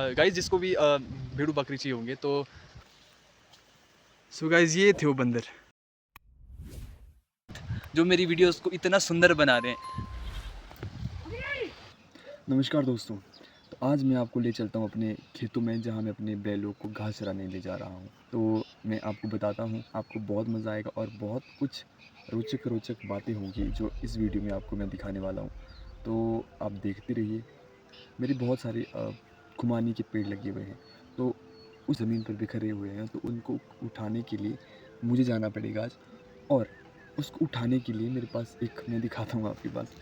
Guys जिसको भी भेड़ू बकरी चाहिए होंगे तो सो गाइस ये थे वो बंदर जो मेरी वीडियोस को इतना सुंदर बना रहे हैं। नमस्कार दोस्तों, तो आज मैं आपको ले चलता हूँ अपने खेतों में जहाँ मैं अपने बैलों को घास चराने ले जा रहा हूँ। तो मैं आपको बताता हूँ, आपको बहुत मज़ा आएगा और बहुत कुछ रोचक बातें होंगी जो इस वीडियो में आपको मैं दिखाने वाला हूँ। तो आप देखते रहिए। मेरे बहुत सारे खुमानी के पेड़ लगे हुए हैं, तो उस ज़मीन पर बिखरे हुए हैं, तो उनको उठाने के लिए मुझे जाना पड़ेगा आज। और उसको उठाने के लिए मेरे पास एक, मैं दिखाता हूँ आपके पास,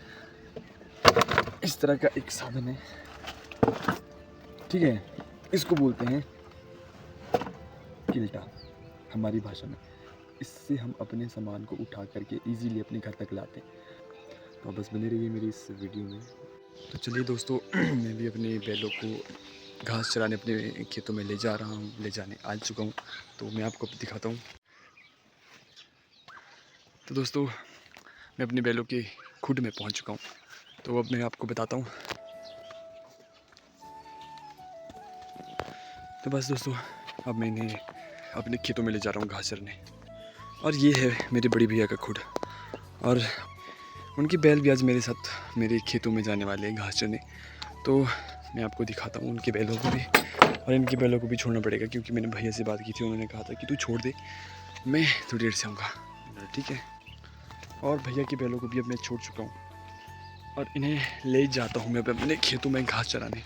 इस तरह का एक साधन है, ठीक है। इसको बोलते हैं किल्टा हमारी भाषा में। इससे हम अपने सामान को उठा करके इजीली अपने घर तक लाते हैं। तो बस बने रहिए मेरी इस वीडियो में। तो चलिए दोस्तों, मैं भी अपने बैलों को घास चराने अपने खेतों में ले जा रहा हूँ, ले जाने आ चुका हूँ। तो मैं आपको दिखाता हूँ। तो दोस्तों, मैं अपने बैलों के खुड में पहुँच चुका हूँ। तो अब मैं आपको बताता हूँ। तो बस दोस्तों, अब मैं इन्हें अपने खेतों में ले जा रहा हूँ घास चरने। और ये है मेरे बड़ी भैया का खुड, और उनके बैल भी आज मेरे साथ मेरे खेतों में जाने वाले हैं घास चरने। तो मैं आपको दिखाता हूँ उनके बैलों को भी, और इनके बैलों को भी छोड़ना पड़ेगा क्योंकि मैंने भैया से बात की थी। उन्होंने कहा था कि तू छोड़ दे, मैं थोड़ी देर से आऊँगा, ठीक है। और भैया के बैलों को भी अब मैं छोड़ चुका हूँ और इन्हें ले जाता हूँ मैं अपने खेतों में घास चराने।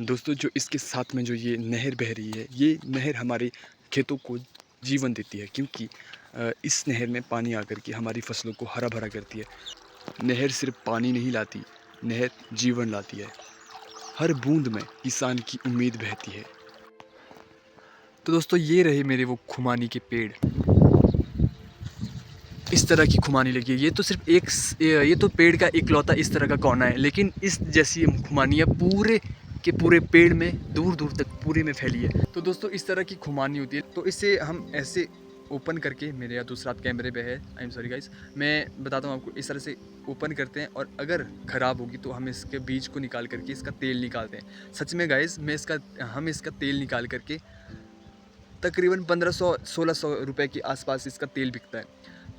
दोस्तों, जो इसके साथ में जो ये नहर बह रही है, ये नहर हमारे खेतों को जीवन देती है, क्योंकि इस नहर में पानी आकर के हमारी फसलों को हरा भरा करती है। नहर सिर्फ पानी नहीं लाती, नहर जीवन लाती है। हर बूंद में किसान की उम्मीद बहती है। तो दोस्तों, ये रहे मेरे वो खुमानी के पेड़। इस तरह की खुमानी लगी है। ये तो सिर्फ ये तो पेड़ का इकलौता इस तरह का कोना है, लेकिन इस जैसी खुमानियाँ पूरे के पूरे पेड़ में दूर दूर तक पूरे में फैली है। तो दोस्तों, इस तरह की खुमानी होती है। तो इसे हम ऐसे ओपन करके, मेरे या दूसरा कैमरे पे है, आई एम सॉरी गाइस, मैं बताता हूँ आपको। इस तरह से ओपन करते हैं और अगर ख़राब होगी तो हम इसके बीज को निकाल करके इसका तेल निकालते हैं। सच में गाइस, हम इसका तेल निकाल करके तकरीबन 1500-1600 रुपये के आसपास इसका तेल बिकता है।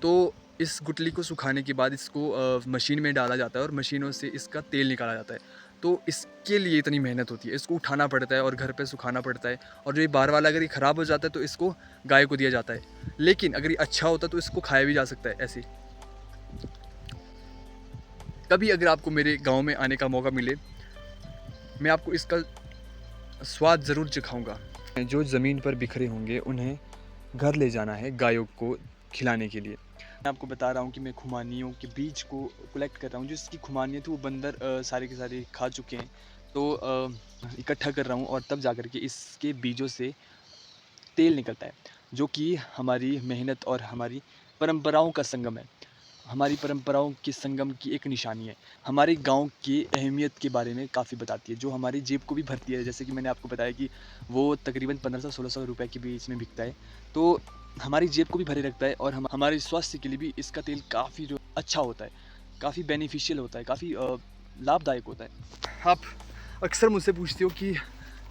तो इस गुठली को सुखाने के बाद इसको मशीन में डाला जाता है और मशीनों से इसका तेल निकाला जाता है। तो इसके लिए इतनी मेहनत होती है, इसको उठाना पड़ता है और घर पे सुखाना पड़ता है। और जो ये बार वाला अगर ये ख़राब हो जाता है तो इसको गाय को दिया जाता है, लेकिन अगर ये अच्छा होता तो इसको खाया भी जा सकता है ऐसे। कभी अगर आपको मेरे गांव में आने का मौका मिले, मैं आपको इसका स्वाद ज़रूर चखाऊँगा। जो ज़मीन पर बिखरे होंगे उन्हें घर ले जाना है गायों को खिलाने के लिए। मैं आपको बता रहा हूँ कि मैं खुमानियों के बीज को कलेक्ट कर रहा हूँ। जो इसकी खुमानियाँ थी वो बंदर सारे के सारे खा चुके हैं, तो इकट्ठा कर रहा हूँ और तब जा कर के इसके बीजों से तेल निकलता है, जो कि हमारी मेहनत और हमारी परंपराओं का संगम है। हमारी परंपराओं के संगम की एक निशानी है। हमारे गांव की अहमियत के बारे में काफ़ी बताती है, जो हमारी जेब को भी भरती है। जैसे कि मैंने आपको बताया कि वो तकरीबन 1500-1600 रुपये के बीच में बिकता है, तो हमारी जेब को भी भरे रखता है। और हमारे स्वास्थ्य के लिए भी इसका तेल काफ़ी जो अच्छा होता है, काफ़ी बेनिफिशियल होता है, काफ़ी लाभदायक होता है। आप अक्सर मुझसे पूछते हो कि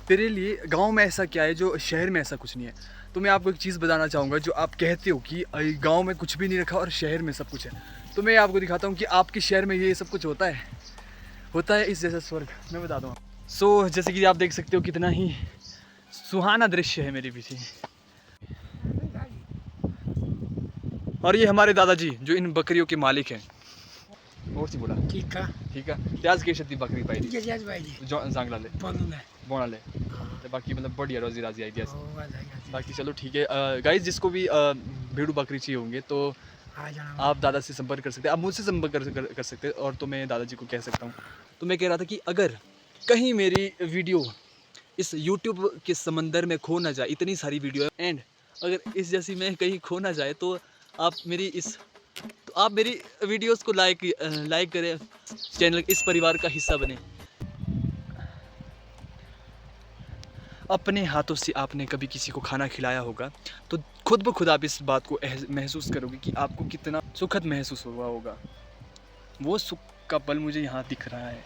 तेरे लिए गांव में ऐसा क्या है जो शहर में ऐसा कुछ नहीं है। तो मैं आपको एक चीज़ बताना चाहूँगा, जो आप कहते हो कि गांव में कुछ भी नहीं रखा और शहर में सब कुछ है, तो मैं आपको दिखाता हूँ कि आपके शहर में ये सब कुछ होता है इस जैसा स्वर्ग। मैं बताता हूँ। सो जैसे कि आप देख सकते हो कितना ही सुहाना दृश्य है मेरे पीछे। और ये हमारे दादाजी जो इन बकरियों के मालिक हैं। और सी बोला ठीक है त्याज के शती बकरी पाई जो जांगला ले बोना ले, तो बाकी मतलब बढ़िया रोजी राजी आई बाकी। चलो ठीक है गाइस, जिसको भी भेड़ू बकरी चाहिए होंगे तो आप दादा से संपर्क कर सकते हैं, आप मुझसे संपर्क कर सकते हैं। और तो मैं दादाजी को कह सकता हूँ। तो मैं कह रहा था कि अगर कहीं मेरी वीडियो इस YouTube के समंदर में खो ना जाए, इतनी सारी वीडियो है, एंड अगर इस जैसी में कहीं खो ना जाए, तो आप मेरी वीडियोस को लाइक करें, चैनल इस परिवार का हिस्सा बने। अपने हाथों से आपने कभी किसी को खाना खिलाया होगा तो खुद ब खुद आप इस बात को महसूस करोगे कि आपको कितना सुखद महसूस हुआ होगा। वो सुख का पल मुझे यहाँ दिख रहा है।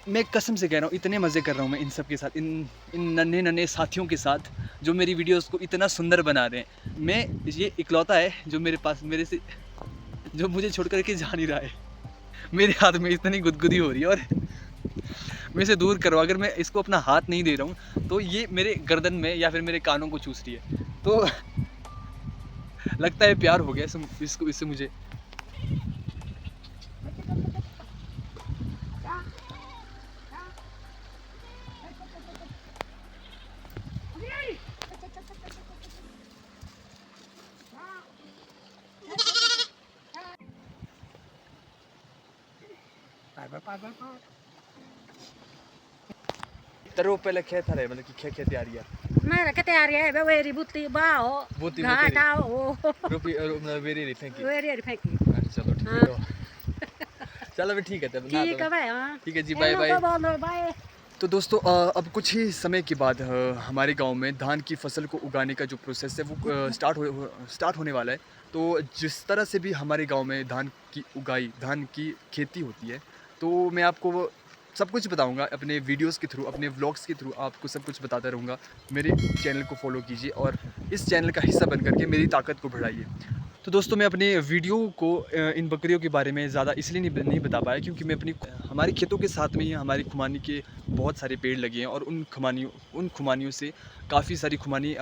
मैं कसम से कह रहा हूँ, इतने मज़े कर रहा हूँ मैं इन सब के साथ, इन नन्हे नन्हे साथियों के साथ जो मेरी वीडियोस को इतना सुंदर बना रहे हैं। मैं ये इकलौता है जो मेरे पास मेरे से जो मुझे छोड़ कर के जा नहीं रहा है। मेरे हाथ में इतनी गुदगुदी हो रही है और मैं इसे दूर करो। अगर मैं इसको अपना हाथ नहीं दे रहा हूँ तो ये मेरे गर्दन में या फिर मेरे कानों को चूस रही है। तो लगता है प्यार हो गया इसको इससे मुझे। तेरे पहले खेत है मतलब कि खेत तैयारी है Mày cái tè này bé về đi bút tì bao. Bút tì, Gái bút tì. tao. रुपी मतलब वेरी री thank you. Về đi phải kì. चलो ठीक है तो चलो फिर ठीक है तब ना Kì cái vậy hả? ठीक है जी bye bye. Bao rồi bay. तो दोस्तों अब कुछ ही समय के बाद हमारे गांव में धान की फसल को उगाने का जो प्रोसेस है वो स्टार्ट होने वाला है। तो जिस तरह से भी हमारे गांव में धान की खेती होती है, तो मैं आपको वो सब कुछ बताऊंगा अपने वीडियोस के थ्रू, अपने व्लॉग्स के थ्रू आपको सब कुछ बताता रहूँगा। मेरे चैनल को फॉलो कीजिए और इस चैनल का हिस्सा बन करके मेरी ताकत को बढ़ाइए। तो दोस्तों मैं अपने वीडियो को इन बकरियों के बारे में ज़्यादा इसलिए नहीं बता पाया क्योंकि मैं हमारे खेतों के साथ में ही हमारी खुमानी के बहुत सारे पेड़ लगे हैं और उन खुमानियों से काफ़ी सारी खुमानी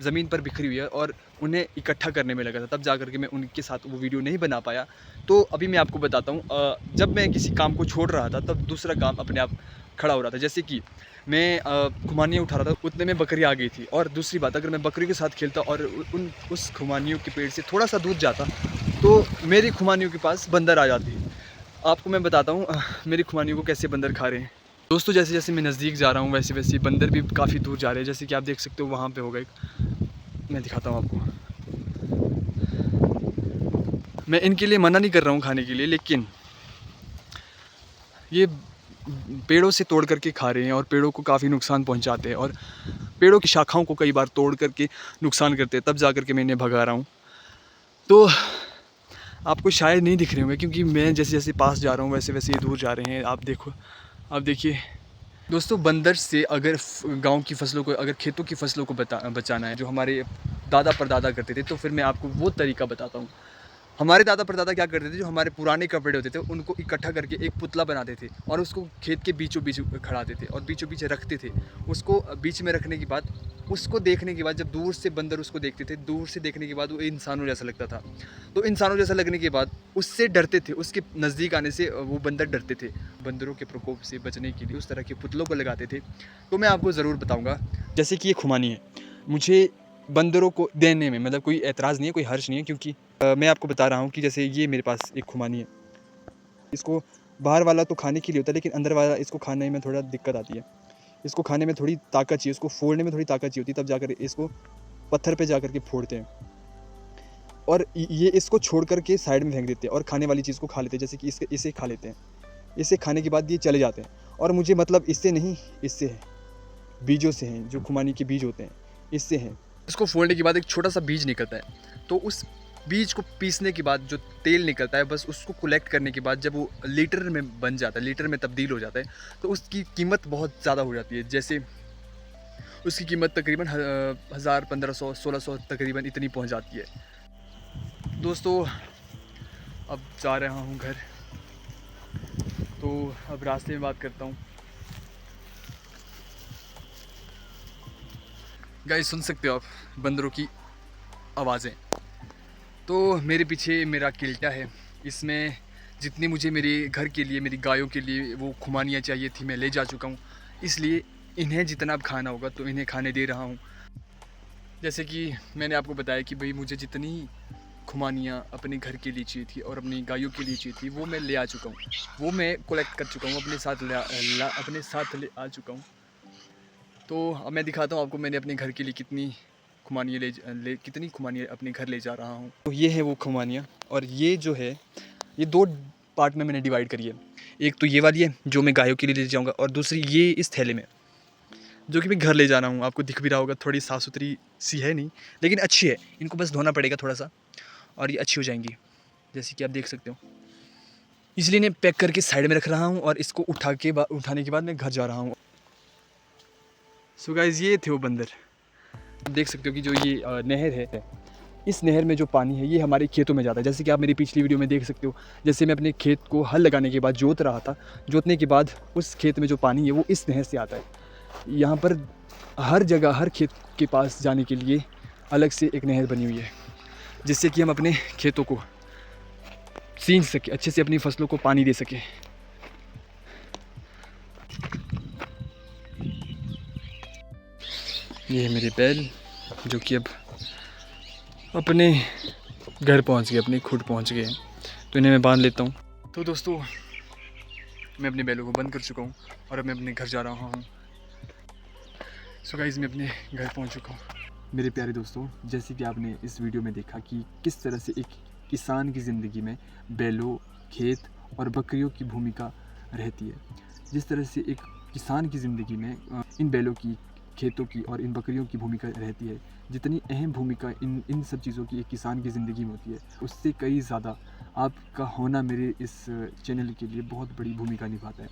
ज़मीन पर बिखरी हुई है और उन्हें इकट्ठा करने में लगा था। तब जा कर के मैं उनके साथ वो वीडियो नहीं बना पाया। तो अभी मैं आपको बताता हूँ, जब मैं किसी काम को छोड़ रहा था तब दूसरा काम अपने आप खड़ा हो रहा था। जैसे कि मैं खुमानियाँ उठा रहा था, उतने में बकरी आ गई थी। और दूसरी बात, अगर मैं बकरी के साथ खेलता और उस खुमानियों के पेड़ से थोड़ा सा दूर जाता तो मेरी खुमानियों के पास बंदर आ जाती। आपको मैं बताता हूँ मेरी खुमानियों को कैसे बंदर खा रहे हैं। दोस्तों जैसे जैसे मैं नज़दीक जा रहा हूँ वैसे वैसे बंदर भी काफ़ी दूर जा रहे हैं। जैसे कि आप देख सकते हो वहाँ पे होगा एक, मैं दिखाता हूँ आपको। मैं इनके लिए मना नहीं कर रहा हूँ खाने के लिए, लेकिन ये पेड़ों से तोड़ करके खा रहे हैं और पेड़ों को काफ़ी नुकसान पहुंचाते हैं और पेड़ों की शाखाओं को कई बार तोड़ करके नुकसान करते हैं। तब जा कर के मैं इन्हें भगा रहा हूँ। तो आपको शायद नहीं दिख रहे होंगे क्योंकि मैं जैसे जैसे पास जा रहा हूँ वैसे वैसे ये दूर जा रहे हैं। आप देखिए दोस्तों, बंदर से अगर गांव की फसलों को, अगर खेतों की फसलों को बचाना है जो हमारे दादा परदादा करते थे, तो फिर मैं आपको वो तरीका बताता हूँ। हमारे दादा परदादा क्या करते थे, जो हमारे पुराने कपड़े होते थे उनको इकट्ठा करके एक पुतला बनाते थे और उसको खेत के बीचों बीच खड़ाते थे और बीचों बीच रखते थे। उसको बीच में रखने के बाद, उसको देखने के बाद जब दूर से बंदर उसको देखते थे, दूर से देखने के बाद वो इंसानों जैसा लगता था। तो इंसानों जैसा लगने के बाद उससे डरते थे, उसके नज़दीक आने से वो बंदर डरते थे। बंदरों के प्रकोप से बचने के लिए उस तरह के पुतलों को लगाते थे। तो मैं आपको ज़रूर बताऊँगा। जैसे कि ये खुमानी है, मुझे बंदरों को देने में मतलब कोई एतराज़ नहीं है, कोई हर्ष नहीं है, क्योंकि मैं आपको बता रहा हूँ कि जैसे ये मेरे पास एक खुमानी है। इसको बाहर वाला तो खाने के लिए होता है, लेकिन अंदर वाला इसको खाने में थोड़ा दिक्कत आती है। इसको खाने में थोड़ी ताकत चाहिए, इसको फोड़ने में थोड़ी ताकत चाहिए होती है, तब जाकर इसको पत्थर पे जा कर के फोड़ते हैं और ये इसको छोड़ कर के साइड में फेंक देते हैं और खाने वाली चीज़ को खा लेते हैं। जैसे कि इसे खा लेते हैं। इसे खाने के बाद ये चले जाते हैं। और मुझे मतलब इससे नहीं, इससे है, बीजों से हैं, जो खुमानी के बीज होते हैं इससे हैं। इसको फोड़ने के बाद एक छोटा सा बीज निकलता है, तो उस बीज को पीसने के बाद जो तेल निकलता है, बस उसको कलेक्ट करने के बाद जब वो लीटर में बन जाता है, लीटर में तब्दील हो जाता है, तो उसकी कीमत बहुत ज़्यादा हो जाती है। जैसे उसकी कीमत तकरीबन 1000, 1500, 1600 तकरीबन इतनी पहुंच जाती है। दोस्तों अब जा रहा हूं घर, तो अब रास्ते में बात करता हूं। गाइस सुन सकते हो आप बंदरों की आवाज़ें। तो मेरे पीछे मेरा किल्टा है, इसमें जितनी मुझे मेरे घर के लिए, मेरी गायों के लिए वो खुमानियाँ चाहिए थी मैं ले जा चुका हूँ। इसलिए इन्हें जितना अब खाना होगा तो इन्हें खाने दे रहा हूँ। जैसे कि मैंने आपको बताया कि भाई मुझे जितनी खुमानियाँ अपने घर के लिए चाहिए थी और अपनी गायों के लिए चाहिए थी वो मैं ले आ चुका हूँ, वो मैं कलेक्ट कर चुका हूँ, अपने साथ ले आ चुका हूँ। तो अब मैं दिखाता हूँ आपको मैंने अपने घर के लिए कितनी खुमानियाँ अपने घर ले जा रहा हूँ। तो ये है वो खुमानियाँ, और ये जो है ये 2 पार्ट में मैंने डिवाइड करी है। एक तो ये वाली है जो मैं गायों के लिए ले जाऊँगा, और दूसरी ये इस थैले में जो कि मैं घर ले जा रहा हूँ। आपको दिख भी रहा होगा, थोड़ी साफ़ सुथरी सी है नहीं, लेकिन अच्छी है। इनको बस धोना पड़ेगा थोड़ा सा और ये अच्छी हो जाएंगी, जैसे कि आप देख सकते हो। इसलिए इन्हें पैक करके साइड में रख रहा हूँ और इसको उठाने के बाद मैं घर जा रहा हूँ। सो गाइस, ये थे वो बंदर। देख सकते हो कि जो ये नहर है, इस नहर में जो पानी है ये हमारे खेतों में जाता है। जैसे कि आप मेरी पिछली वीडियो में देख सकते हो, जैसे मैं अपने खेत को हल लगाने के बाद जोत रहा था, जोतने के बाद उस खेत में जो पानी है वो इस नहर से आता है। यहाँ पर हर जगह, हर खेत के पास जाने के लिए अलग से एक नहर बनी हुई है, जिससे कि हम अपने खेतों को सींच सके, अच्छे से अपनी फसलों को पानी दे सके। ये है मेरे बैल जो कि अब अपने घर पहुंच गए, अपने खुद पहुंच गए, तो इन्हें मैं बांध लेता हूँ। तो दोस्तों, मैं अपने बैलों को बंद कर चुका हूँ और अब मैं अपने घर जा रहा हूँ। सो गाइस, मैं अपने घर पहुँच चुका हूँ। मेरे प्यारे दोस्तों, जैसे कि आपने इस वीडियो में देखा कि किस तरह से एक किसान की ज़िंदगी में बैलों, खेत और बकरियों की भूमिका रहती है। जिस तरह से एक किसान की ज़िंदगी में इन बैलों की, खेतों की और इन बकरियों की भूमिका रहती है, जितनी अहम भूमिका इन सब चीज़ों की एक किसान की ज़िंदगी में होती है, उससे कई ज़्यादा आपका होना मेरे इस चैनल के लिए बहुत बड़ी भूमिका निभाता है।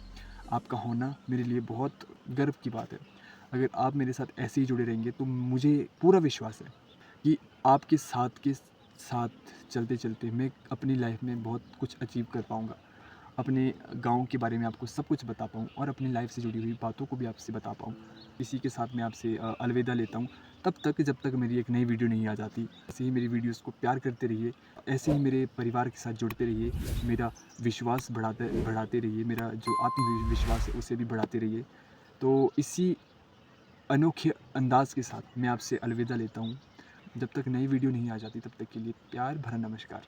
आपका होना मेरे लिए बहुत गर्व की बात है। अगर आप मेरे साथ ऐसे ही जुड़े रहेंगे तो मुझे पूरा विश्वास है कि आपके साथ के साथ चलते चलते मैं अपनी लाइफ में बहुत कुछ अचीव कर पाऊँगा। अपने गांव के बारे में आपको सब कुछ बता पाऊँ और अपनी लाइफ से जुड़ी हुई बातों को भी आपसे बता पाऊँ। इसी के साथ मैं आपसे अलविदा लेता हूँ, तब तक जब तक मेरी एक नई वीडियो नहीं आ जाती। ऐसे ही मेरी वीडियोस को प्यार करते रहिए, ऐसे ही मेरे परिवार के साथ जुड़ते रहिए, मेरा विश्वास बढ़ाते रहिए, मेरा जो आत्मविश्वास है उसे भी बढ़ाते रहिए। तो इसी अनोखे अंदाज़ के साथ मैं आपसे अलविदा लेता हूँ। जब तक नई वीडियो नहीं आ जाती तब तक के लिए प्यार भरा नमस्कार।